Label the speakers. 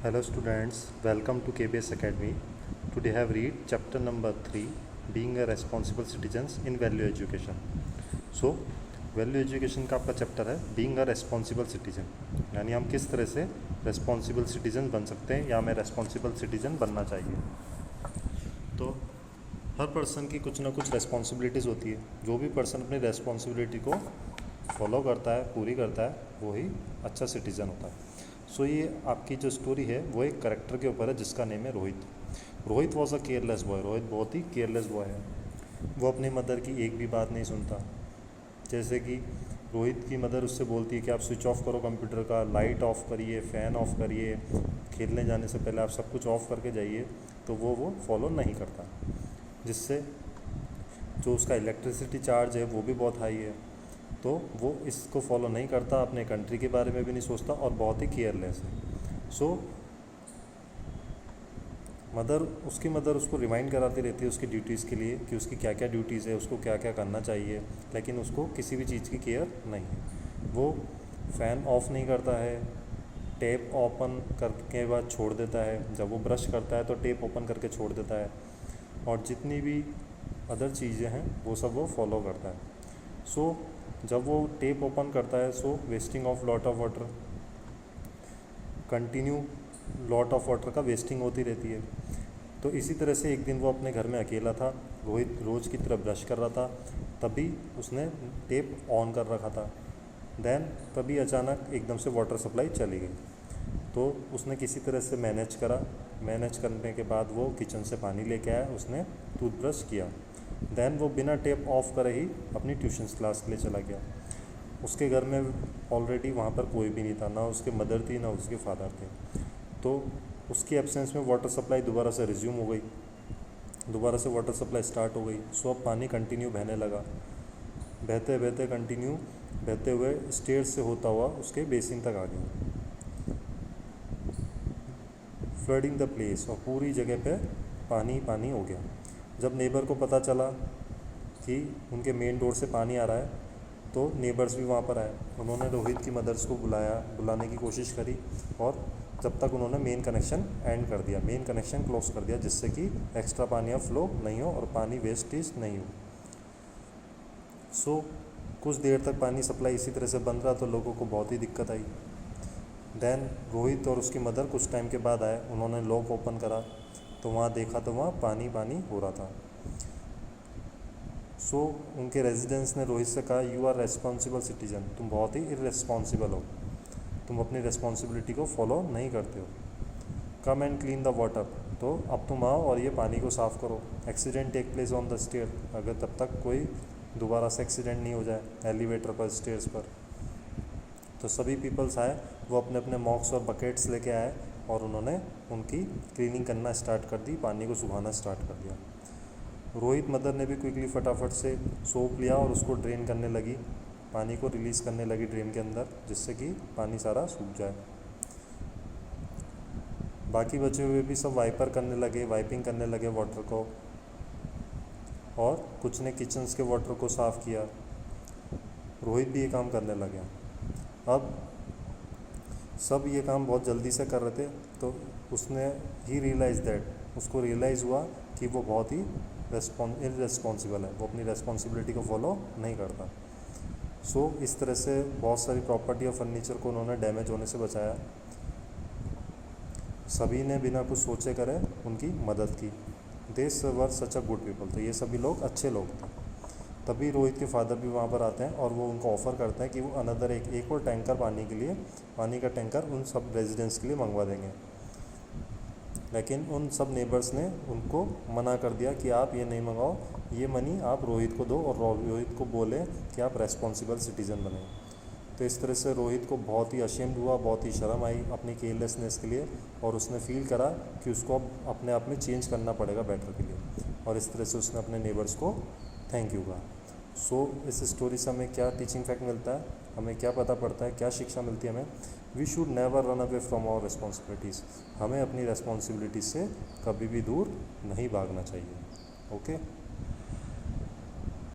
Speaker 1: Hello students, welcome to KBS Academy. Today I have read chapter number 3, Being a Responsible Citizens in Value Education. So, value education का आपका chapter है being a responsible citizen, यानी हम किस तरह से responsible citizen बन सकते हैं या हमें रेस्पॉन्सिबल सिटीजन बनना चाहिए। तो हर पर्सन की कुछ ना कुछ रेस्पॉन्सिबिलिटीज़ होती है। जो भी पर्सन अपनी रेस्पॉन्सिबिलिटी को फॉलो करता है, पूरी करता है, वो ही अच्छा सिटीज़न होता है। सो ये आपकी जो स्टोरी है वो एक करेक्टर के ऊपर है जिसका नेम है Rohit. Rohit was a careless boy. Rohit बहुत ही केयरलेस बॉय है। वो अपनी मदर की एक भी बात नहीं सुनता। जैसे कि रोहित की मदर उससे बोलती है कि आप स्विच ऑफ करो कंप्यूटर का, लाइट ऑफ करिए, फ़ैन ऑफ करिए, खेलने जाने से पहले आप सब कुछ ऑफ करके जाइए, तो वो फॉलो नहीं करता, जिससे जो उसका इलेक्ट्रिसिटी चार्ज है वो भी बहुत हाई है। तो वो इसको फॉलो नहीं करता, अपने कंट्री के बारे में भी नहीं सोचता और बहुत ही केयरलेस है। सो उसकी मदर उसको रिमाइंड कराती रहती है उसकी ड्यूटीज़ के लिए कि उसकी क्या क्या ड्यूटीज़ है, उसको क्या क्या करना चाहिए, लेकिन उसको किसी भी चीज़ की केयर नहीं है। वो फ़ैन ऑफ नहीं करता है, टेप ओपन करके बाद छोड़ देता है, जब वो ब्रश करता है तो टेप ओपन करके छोड़ देता है, और जितनी भी अदर चीज़ें हैं वो सब वो फॉलो करता है। सो जब वो टेप ओपन करता है, so wasting of lot of water, continue lot of water का वेस्टिंग होती रहती है। तो इसी तरह से एक दिन वो अपने घर में अकेला था। रोहित रोज़ की तरह ब्रश कर रहा था, तभी उसने टेप ऑन कर रखा था। देन तभी अचानक एकदम से वाटर सप्लाई चली गई। तो उसने किसी तरह से मैनेज करा। मैनेज करने के बाद वो किचन से पानी लेके आया, उसने टूथब्रश किया। देन वो बिना टेप ऑफ करे ही अपनी ट्यूशन क्लास के लिए चला गया। उसके घर में ऑलरेडी वहाँ पर कोई भी नहीं था, ना उसके मदर थी ना उसके फादर थे। तो उसकी एब्सेंस में वाटर सप्लाई दोबारा से रिज्यूम हो गई, दोबारा से वाटर सप्लाई स्टार्ट हो गई। सो अब पानी कंटिन्यू बहने लगा। बहते बहते कंटिन्यू बहते हुए स्टेयर से होता हुआ उसके बेसिन तक आ गया, फ्लडिंग द प्लेस, और पूरी जगह पे पानी पानी हो गया। जब नेबर को पता चला कि उनके मेन डोर से पानी आ रहा है, तो नेबर्स भी वहाँ पर आए। उन्होंने रोहित की मदर्स को बुलाने की कोशिश करी, और जब तक उन्होंने मेन कनेक्शन एंड कर दिया, मेन कनेक्शन क्लोज कर दिया, जिससे कि एक्स्ट्रा पानी अब फ्लो नहीं हो और पानी वेस्टेज नहीं हो। सो कुछ देर तक पानी सप्लाई इसी तरह से बंद रहा, तो लोगों को बहुत ही दिक्कत आई। देन रोहित और उसकी मदर कुछ टाइम के बाद आए। उन्होंने लॉक ओपन करा तो वहाँ देखा तो वहाँ पानी पानी हो रहा था। सो उनके रेजिडेंट्स ने रोहित से कहा, यू आर रेस्पॉन्सिबल सिटीजन, तुम बहुत ही इररेस्पॉन्सिबल हो, तुम अपनी रेस्पॉन्सिबिलिटी को फॉलो नहीं करते हो। Come and clean the water, तो अब तुम आओ और ये पानी को साफ़ करो। Accident take place on the stair, अगर तब तक कोई दोबारा से एक्सीडेंट नहीं हो जाए एलिवेटर पर, स्टेयर्स पर। तो सभी पीपल्स आए, वो अपने अपने मॉक्स और बकेट्स लेके आए, और उन्होंने उनकी क्लीनिंग करना स्टार्ट कर दी, पानी को सुखाना स्टार्ट कर दिया। रोहित मदर ने भी क्विकली फटाफट से सोप लिया और उसको ड्रेन करने लगी, पानी को रिलीज़ करने लगी ड्रेन के अंदर, जिससे कि पानी सारा सूख जाए। बाकी बचे हुए भी सब वाइपिंग करने लगे वाटर को, और कुछ ने किचन्स के वाटर को साफ़ किया। रोहित भी ये काम करने लगे। अब सब ये काम बहुत जल्दी से कर रहे थे, तो उसको रियलाइज़ हुआ कि वो बहुत ही इररेस्पॉन्सिबल है, वो अपनी रेस्पॉन्सिबिलिटी को फॉलो नहीं करता। सो इस तरह से बहुत सारी प्रॉपर्टी और फर्नीचर को उन्होंने डैमेज होने से बचाया। सभी ने बिना कुछ सोचे करे उनकी मदद की। This were such a good people, तो ये सभी लोग अच्छे लोग थे। तभी रोहित के फादर भी वहाँ पर आते हैं, और वो उनको ऑफ़र करते हैं कि वो अनदर एक और टैंकर पानी का टैंकर उन सब रेजिडेंट्स के लिए मंगवा देंगे। लेकिन उन सब नेबर्स ने उनको मना कर दिया कि आप ये नहीं मंगाओ, ये मनी आप रोहित को दो, और रोहित को बोले कि आप रेस्पॉन्सिबल सिटीज़न बने। तो इस तरह से रोहित को बहुत ही अशेम्ड हुआ, बहुत ही शर्म आई अपनी केयरलेसनेस के लिए, और उसने फील करा कि उसको अब अपने आप में चेंज करना पड़ेगा बेटर के लिए, और इस तरह से उसने अपने नेबर्स को थैंक यू कहा। सो इस स्टोरी से हमें क्या टीचिंग फैक्ट मिलता है, हमें क्या पता पड़ता है, क्या शिक्षा मिलती है हमें? We should never run away from our responsibilities, हमें अपनी रेस्पॉन्सिबिलिटी से कभी भी दूर नहीं भागना चाहिए। ओके।